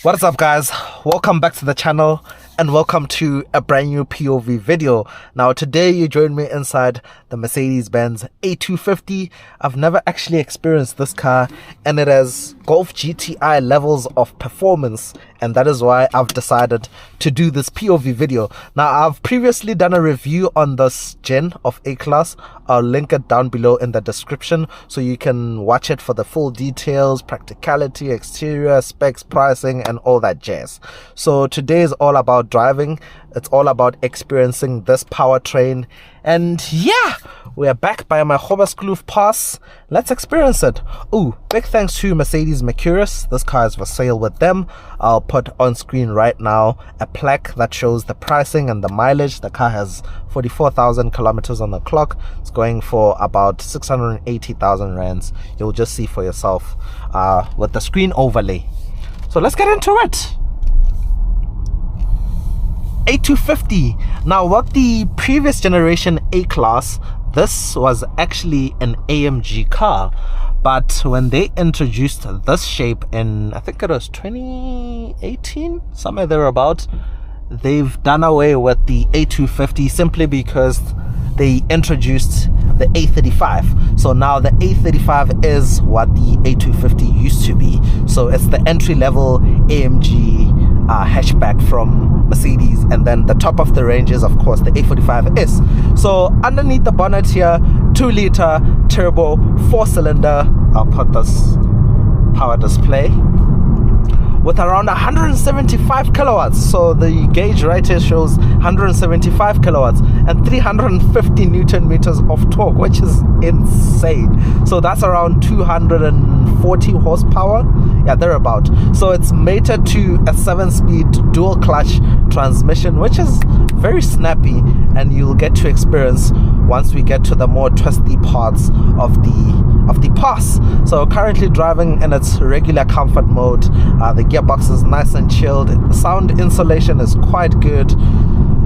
What is up, guys? Welcome back to the channel and welcome to a brand new POV video. Now today you join me inside the Mercedes Benz A250. I've never actually experienced this car and it has Golf GTI levels of performance, and that is why I've decided to do this POV video. Now I've previously done a review on this gen of A-Class. I'll link it down below in the description so you can watch it for the full details, practicality, exterior, specs, pricing and all that jazz. So today is all about driving. It's all about experiencing this powertrain, and yeah, we're back by my Hobberskloof Pass. Let's experience it. Ooh, big thanks to Mercedes Mercurus. This car is for sale with them. I'll put on screen right now a plaque that shows the pricing and the mileage. The car has 44,000 kilometers on the clock. It's going for about 680,000 rands. You'll just see for yourself with the screen overlay. So let's get into it. A250. Now, what the previous generation A-Class, this was actually an AMG car, but when they introduced this shape in, I think it was 2018, somewhere thereabout, they've done away with the A250 simply because they introduced the A35. So now the A35 is what the A250 used to be. So it's the entry-level AMG hatchback from Mercedes, and then the top of the range is of course the A45S. So underneath the bonnet here, 2-liter turbo 4-cylinder. I'll put this power display with around 175 kilowatts. So the gauge right here shows 175 kilowatts and 350 Newton meters of torque, which is insane. So that's around 240 horsepower, yeah, thereabout. So it's mated to a 7-speed dual clutch transmission, which is very snappy, and you'll get to experience once we get to the more twisty parts of the pass. So currently driving in its regular comfort mode. The gearbox is nice and chilled. Sound insulation is quite good.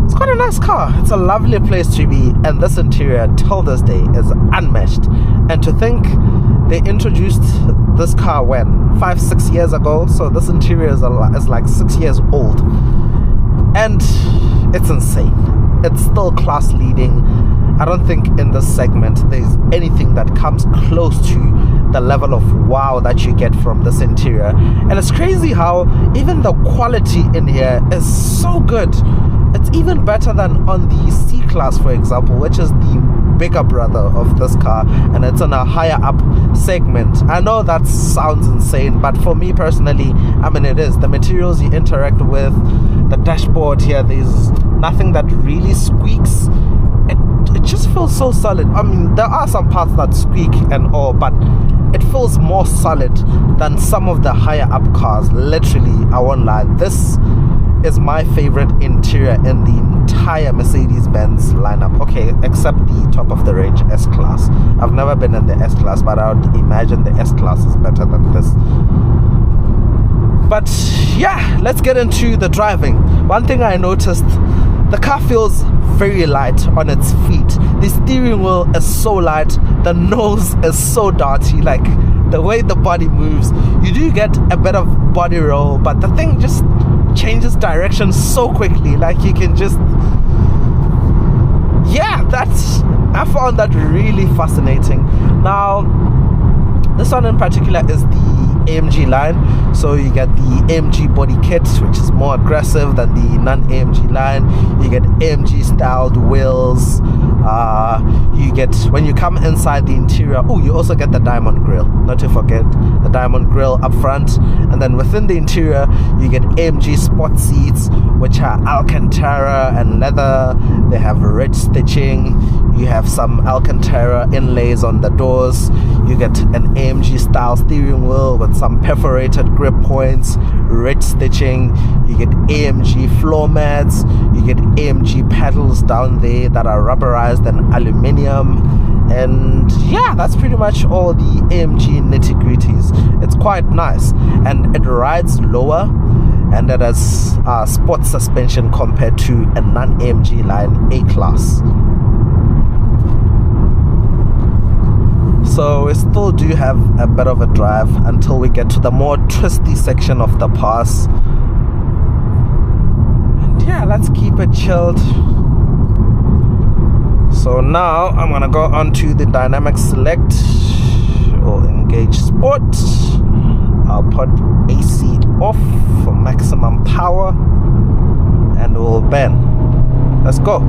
It's quite a nice car. It's a lovely place to be, and this interior till this day is unmatched. And to think they introduced this car when 5-6 years ago, so this interior is like 6 years old, and it's insane. It's still class leading. I don't think in this segment there's anything that comes close to the level of wow that you get from this interior. And it's crazy how even the quality in here is so good. It's even better than on the C-Class, for example, which is the bigger brother of this car, and it's in a higher up segment. I know that sounds insane, but for me personally, I mean, it is. The materials you interact with, the dashboard here, there's nothing that really squeaks. It just feels so solid. I mean, there are some parts that squeak and all, but it feels more solid than some of the higher up cars. Literally, I won't lie, this is my favorite interior in the entire Mercedes-Benz lineup. Okay, except the top of the range S-Class. I've never been in the S-Class, but I would imagine the S-Class is better than this. But yeah, let's get into the driving. One thing I noticed, the car feels very light on its feet. The steering wheel is so light, the nose is so dirty, like the way the body moves. You do get a bit of body roll, but the thing just changes direction so quickly, like you can just, yeah, I found that really fascinating. Now this one in particular is the AMG line, so you get the AMG body kit, which is more aggressive than the non-AMG line. You get AMG styled wheels. You get, when you come inside the interior, oh, you also get the diamond grille, not to forget the diamond grille up front. And then within the interior you get AMG sport seats, which are Alcantara and leather. They have ridge stitching. You have some Alcantara inlays on the doors. You get an AMG style steering wheel with some perforated grip points, ridge stitching. You get AMG floor mats. You get AMG pedals down there that are rubberized and aluminium. And yeah, that's pretty much all the AMG nitty-gritties. It's quite nice, and it rides lower, and it has sport suspension compared to a non-AMG line A-Class. So we still do have a bit of a drive until we get to the more twisty section of the pass. And yeah, let's keep it chilled. So now I'm gonna go on to the dynamic select. We'll engage sport. I'll put AC off for maximum power and we'll bend. Let's go.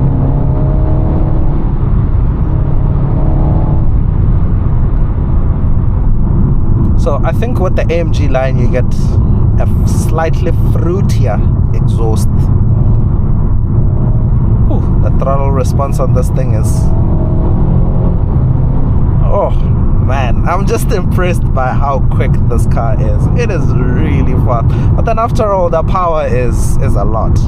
So I think with the AMG line you get a slightly fruitier exhaust. Ooh, the throttle response on this thing is... oh man, I'm just impressed by how quick this car is. It is really fast. But then after all, the power is a lot.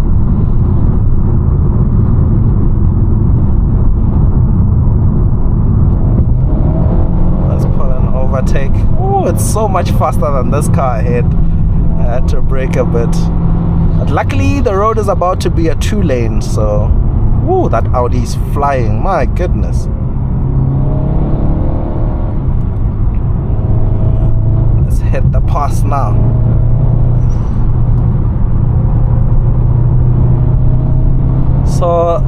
Let's put an overtake. Oh, it's so much faster than this car ahead. I had to brake a bit. But luckily the road is about to be a 2-lane, so... ooh, that Audi's flying, my goodness. Let's hit the pass now. So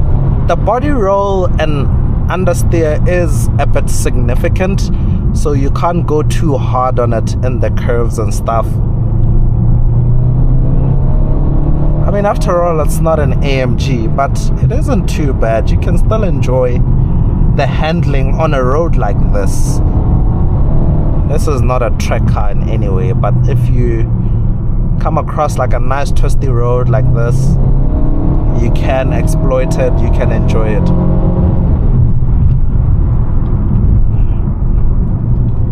the body roll and understeer is a bit significant, so you can't go too hard on it in the curves and stuff. I mean, after all, it's not an AMG, but it isn't too bad. You can still enjoy the handling on a road like this. This is not a track car in any way, but if you come across like a nice twisty road like this, you can exploit it, you can enjoy it.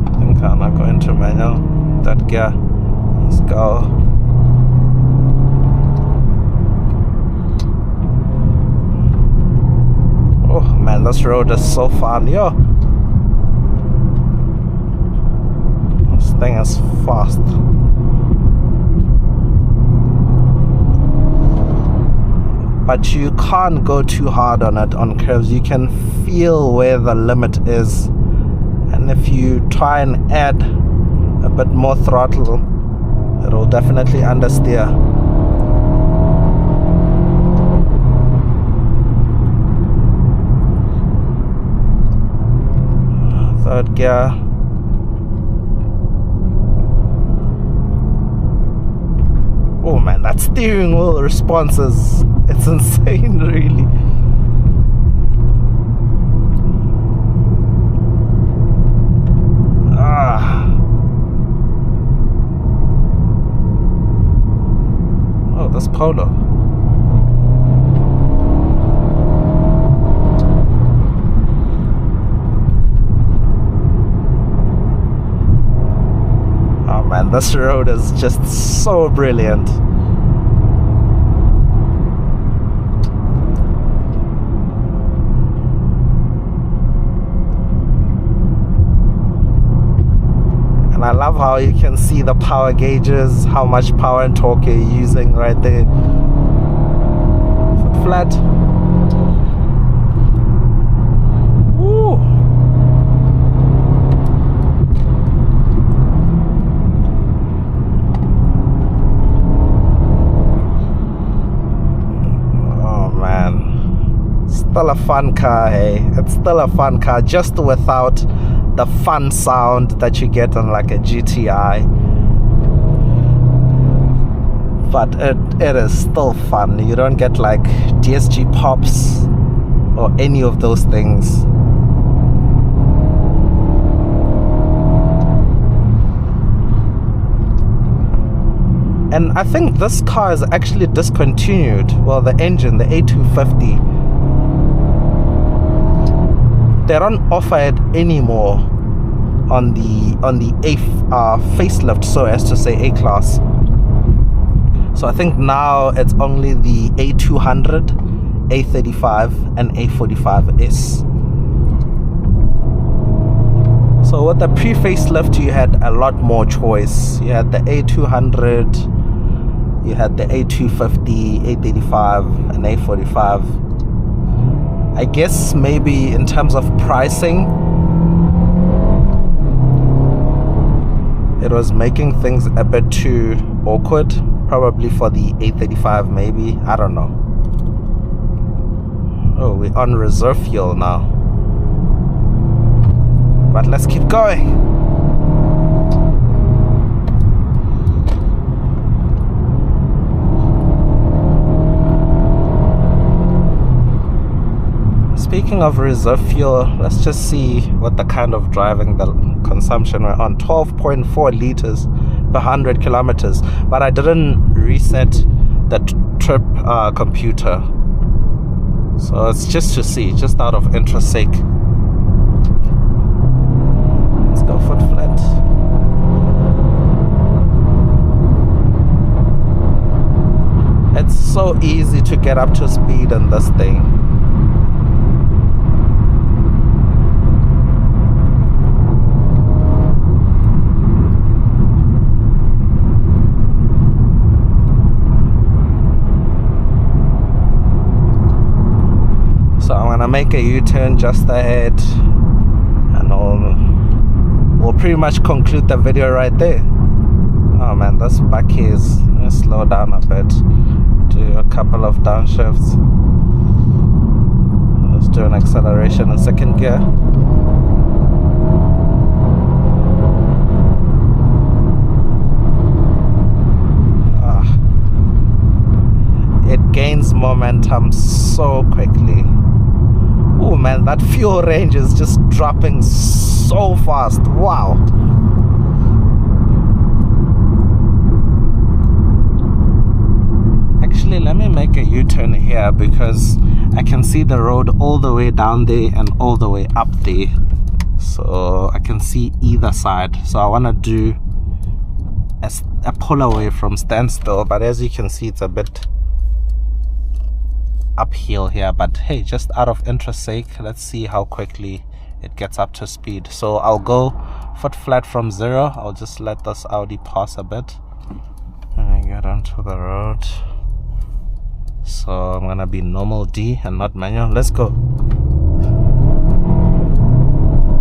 I think I'm not going to manual. That gear. Let's go. Oh man, this road is so fun, yo. This thing is fast. But you can't go too hard on it on curves. You can feel where the limit is. And if you try and add a bit more throttle, it'll definitely understeer. Third gear. Oh man, that steering wheel response is, it's insane really. Oh, this Polo. Man, this road is just so brilliant. And I love how you can see the power gauges, how much power and torque you're using right there. Foot flat. Still a fun car, hey. It's still a fun car, just without the fun sound that you get on like a GTI. But it is still fun. You don't get like DSG pops or any of those things. And I think this car is actually discontinued. Well, the engine, the A250, they don't offer it anymore on the facelift, so as to say A-Class. So I think now it's only the A200, A35 and A45S. So with the pre-facelift you had a lot more choice. You had the A200, you had the A250, A35 and A45. I guess maybe in terms of pricing, it was making things a bit too awkward, probably for the A35 maybe, I don't know. Oh, we're on reserve fuel now, but let's keep going. Speaking of reserve fuel, let's just see what the kind of driving the consumption we're on. 12.4 liters per 100 kilometers, but I didn't reset the trip computer, so it's just to see, just out of interest sake. Let's go foot flat. It's so easy to get up to speed in this thing. So I'm gonna make a U-turn just ahead, and we'll pretty much conclude the video right there. Oh man, this back here is, let's slow down a bit, do a couple of downshifts. Let's do an acceleration in second gear. It gains momentum so quickly. Oh man, that fuel range is just dropping so fast. Wow. Actually, let me make a U-turn here because I can see the road all the way down there and all the way up there. So I can see either side. So I want to do a pull away from standstill, but as you can see, it's a bit uphill here. But hey, just out of interest sake, let's see how quickly it gets up to speed. So I'll go foot flat from 0. I'll just let this Audi pass a bit and I get onto the road. So I'm gonna be normal D and not manual. Let's go.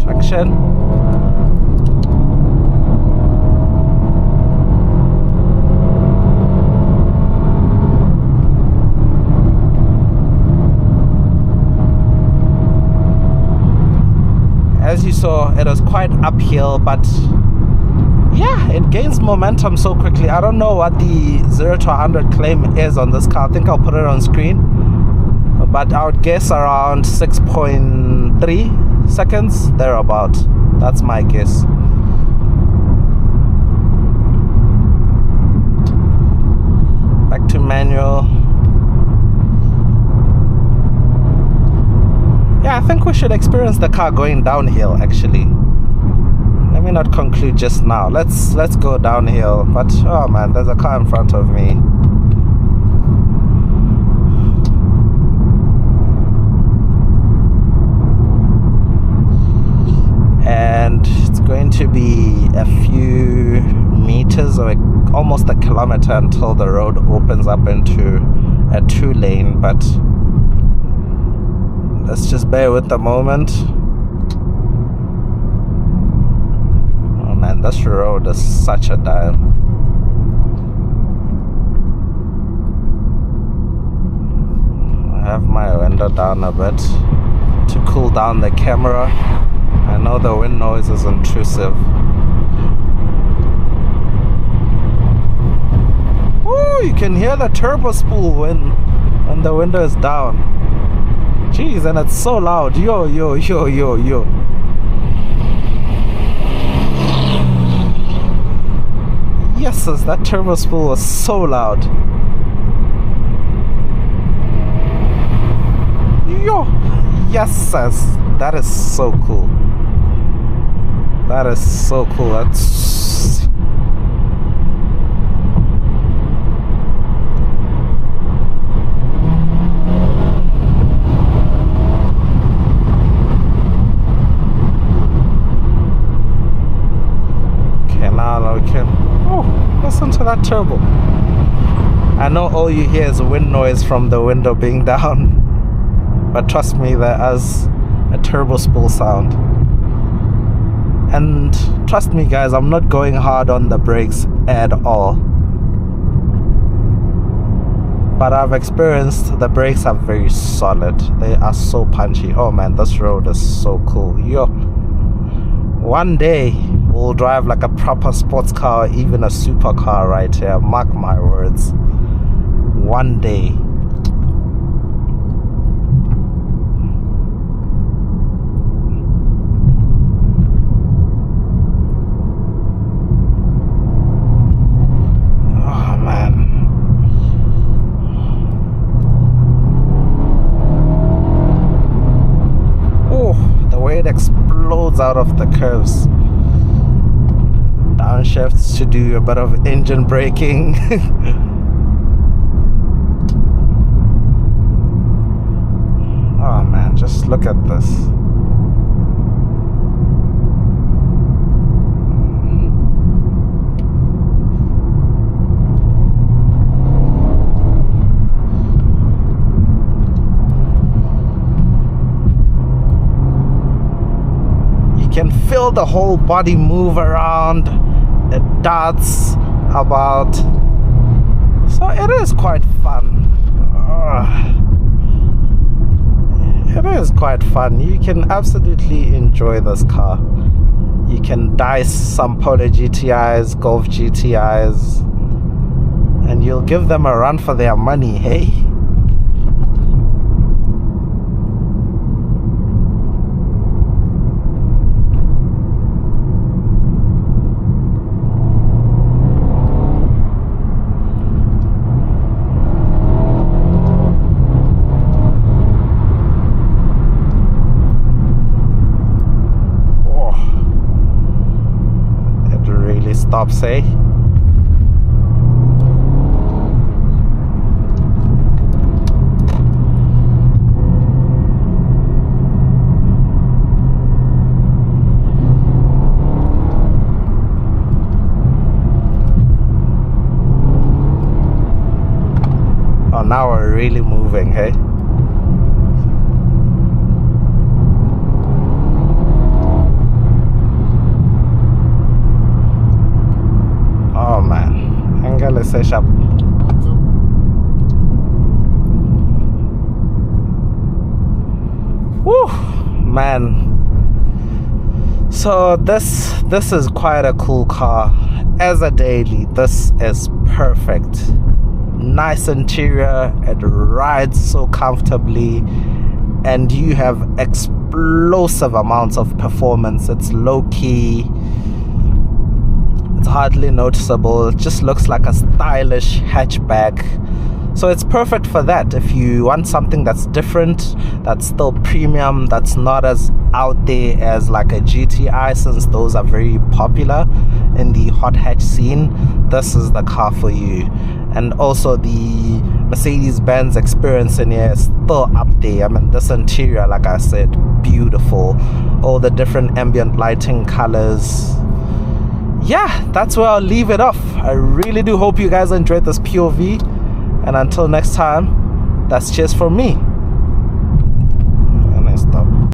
Traction. As you saw, it was quite uphill, but yeah, it gains momentum so quickly. I don't know what the 0 to 100 claim is on this car. I think I'll put it on screen, but I would guess around 6.3 seconds, thereabout. That's my guess. Back to manual. Yeah, I think we should experience the car going downhill actually. Let me not conclude just now. Let's go downhill. But oh man, there's a car in front of me. And it's going to be a few meters or almost a kilometer until the road opens up into a 2-lane, but let's just bear with the moment. Oh man, this road is such a dive. I have my window down a bit to cool down the camera. I know the wind noise is intrusive. Ooh, you can hear the turbo spool when the window is down. Jeez, and it's so loud. Yo, yo, yo, yo, yo. Yes, that turbo spool was so loud. Yo, yes, that is so cool. That is so cool. That's listen to that turbo. I know all you hear is wind noise from the window being down, but trust me, there is a turbo spool sound. And trust me guys, I'm not going hard on the brakes at all, but I've experienced the brakes are very solid. They are so punchy. Oh man, this road is so cool. Yo, one day we'll drive like a proper sports car, even a supercar right here. Mark my words. One day. Oh man. Oh, the way it explodes out of the curves. Downshifts to do a bit of engine braking. Oh man, just look at this. You can feel the whole body move around. It darts about, so it is quite fun. It is quite fun. You can absolutely enjoy this car. You can dice some Polo GTIs, Golf GTIs, and you'll give them a run for their money, hey? Stops, eh? Oh, now we're really moving, hey? Oh man, Angela says up. Woo, man. So this is quite a cool car. As a daily, this is perfect. Nice interior, it rides so comfortably, and you have explosive amounts of performance. It's low key. It's hardly noticeable. It just looks like a stylish hatchback. So it's perfect for that. If you want something that's different, that's still premium, that's not as out there as like a GTI, since those are very popular in the hot hatch scene, this is the car for you. And also the Mercedes Benz experience in here is still up there. I mean, this interior, like I said, beautiful. All the different ambient lighting colors. Yeah, that's where I'll leave it off. I really do hope you guys enjoyed this POV, and until next time, that's cheers from me.